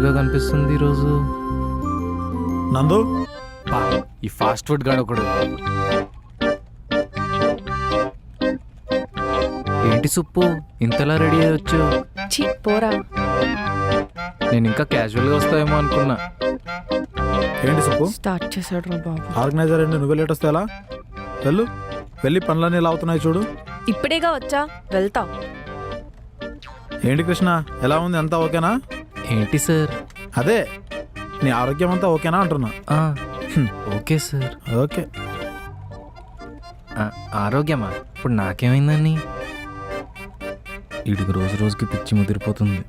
గా కనిపిస్తుంది ఈరోజు. నందు ఈ ఫాస్ట్ ఫుడ్ గాడు ఒకడు. ఏంటి సుప్పు ఇంతలా రెడీ అయ్యొచ్చు? ఛీ పోరా. నేను ఇంకా క్యాజువల్గా వస్తావేమో అనుకున్నా. ఏంటి సుప్పు స్టార్ట్ చేశాడు రా బాబు. ఆర్గనైజర్ అండి, నువ్వు లేట్ వస్తే ఎలా? వెళ్ళు, వెళ్ళి పనులన్నీ ఎలా అవుతున్నాయి చూడు. ఇప్పుడేగా వచ్చా, వెళ్తా. ఏంటి కృష్ణ, ఎలా ఉంది, అంతా ఓకేనా? ఏంటి సార్? అదే నీ ఆరోగ్యం అంతా ఓకేనా అంటున్నా. Okay sir. ఓకే. ఆరోగ్యమా? ఇప్పుడు నాకేమైందని? వీడికి రోజు రోజుకి పిచ్చి ముదిరిపోతుంది.